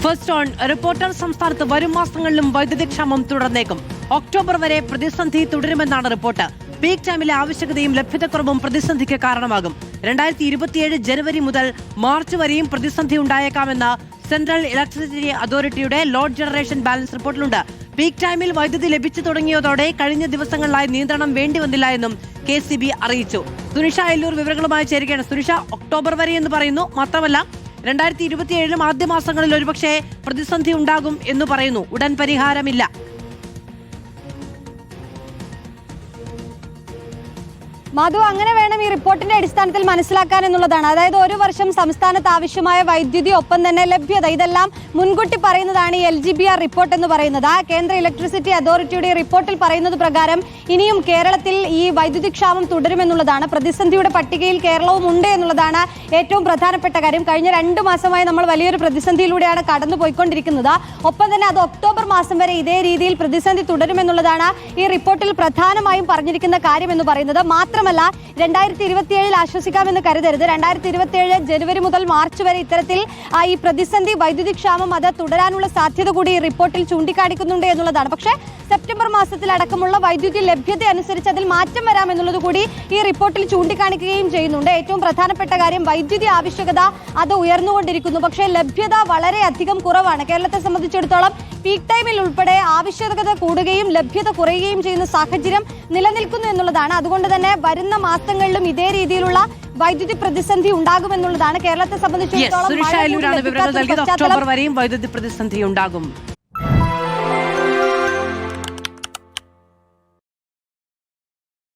First on reporter സംസ്ഥാനത്ത് വരും മാസങ്ങളിലും വൈദ്യുതി ക്ഷാമം തുടർന്നേക്കും. ഒക്ടോബർ വരെ പ്രതിസന്ധി തുടരുമെന്നാണ് റിപ്പോർട്ട്. പീക്ക് ടൈമിലെ ആവശ്യകതയും ലഭ്യതക്കുറവും പ്രതിസന്ധിക്ക് കാരണമാകും. 2027 ജനുവരി മുതൽ മാർച്ച് വരെയും പ്രതിസന്ധി ഉണ്ടായേക്കാമെന്ന് സെൻട്രൽ ഇലക്ട്രിസിറ്റി അതോറിറ്റിയുടെ ലോഡ് ജനറേഷൻ ബാലൻസ് റിപ്പോർട്ടിലുണ്ട്. പീക്ക് ടൈമിൽ വൈദ്യുതി ലഭിച്ചു തുടങ്ങിയതോടെ കഴിഞ്ഞ ദിവസങ്ങളിലായി നിയന്ത്രണം വേണ്ടിവന്നില്ല എന്നും KCB അറിയിച്ചു. സുനിഷ എല്ലൂർ വിവരങ്ങളുമായി ചേരുകയാണ്. സുനിഷ, ഒക്ടോബർ വരെ എന്ന് പറയുന്നു. മാത്രമല്ല 2027 ആദ്യ മാസങ്ങളിൽ ഒരുപക്ഷെ പ്രതിസന്ധി ഉണ്ടാകും എന്ന് പറയുന്നു. ഉടൻ പരിഹാരമില്ല. മധു, അങ്ങനെ വേണം ഈ റിപ്പോർട്ടിന്റെ അടിസ്ഥാനത്തിൽ മനസ്സിലാക്കാൻ എന്നുള്ളതാണ്. അതായത് ഒരു വർഷം സംസ്ഥാനത്ത് ആവശ്യമായ വൈദ്യുതി, ഒപ്പം തന്നെ ലഭ്യത, ഇതെല്ലാം മുൻകൂട്ടി പറയുന്നതാണ് ഈ LGBR റിപ്പോർട്ട് എന്ന് പറയുന്നത്. കേന്ദ്ര ഇലക്ട്രിസിറ്റി അതോറിറ്റിയുടെ റിപ്പോർട്ടിൽ പറയുന്നത് പ്രകാരം ഇനിയും കേരളത്തിൽ ഈ വൈദ്യുതി ക്ഷാമം തുടരുമെന്നുള്ളതാണ്. പ്രതിസന്ധിയുടെ പട്ടികയിൽ കേരളവും ഉണ്ട് എന്നുള്ളതാണ് ഏറ്റവും പ്രധാനപ്പെട്ട കാര്യം. കഴിഞ്ഞ 2 മാസമായി നമ്മൾ വലിയൊരു പ്രതിസന്ധിയിലൂടെയാണ് കടന്നുപോയിക്കൊണ്ടിരിക്കുന്നത്. ഒപ്പം തന്നെ അത് ഒക്ടോബർ മാസം വരെ ഇതേ രീതിയിൽ പ്രതിസന്ധി തുടരുമെന്നുള്ളതാണ് ഈ റിപ്പോർട്ടിൽ പ്രധാനമായും പറഞ്ഞിരിക്കുന്ന കാര്യം എന്ന് പറയുന്നത്. മാത്രമല്ല 2027 ആശ്വസിക്കാമെന്ന് കരുതരുത്. 2027 ജനുവരി മുതൽ മാർച്ച് വരെ ഇത്തരത്തിൽ ഈ പ്രതിസന്ധി, വൈദ്യുതി ക്ഷാമം അത് തുടരാനുള്ള സാധ്യത കൂടി ഈ റിപ്പോർട്ടിൽ ചൂണ്ടിക്കാണിക്കുന്നുണ്ട് എന്നുള്ളതാണ്. പക്ഷേ സെപ്റ്റംബർ മാസത്തിലടക്കമുള്ള വൈദ്യുതി ലഭ്യത അനുസരിച്ച് അതിൽ മാറ്റം വരാമെന്നുള്ളത് കൂടി ഈ റിപ്പോർട്ടിൽ ചൂണ്ടിക്കാണിക്കുകയും ചെയ്യുന്നുണ്ട്. ഏറ്റവും പ്രധാനപ്പെട്ട കാര്യം, വൈദ്യുതി ആവശ്യകത അത് ഉയർന്നുകൊണ്ടിരിക്കുന്നു. പക്ഷേ ലഭ്യത വളരെയധികം കുറവാണ്. കേരളത്തെ സംബന്ധിച്ചിടത്തോളം പീക്ക് ടൈമിൽ ഉൾപ്പെടെ ആവശ്യകത കൂടുകയും ലഭ്യത കുറയുകയും ചെയ്യുന്ന സാഹചര്യം നിലനിൽക്കുന്നു എന്നുള്ളതാണ്. അതുകൊണ്ട് തന്നെ വരുന്ന മാസങ്ങളിലും ഇതേ രീതിയിലുള്ള വൈദ്യുതി പ്രതിസന്ധി ഉണ്ടാകുമെന്നുള്ളതാണ് കേരളത്തെ സംബന്ധിച്ചിടത്തോളം. ഒക്ടോബർ വരെയും വൈദ്യുതി പ്രതിസന്ധി ഉണ്ടാകും.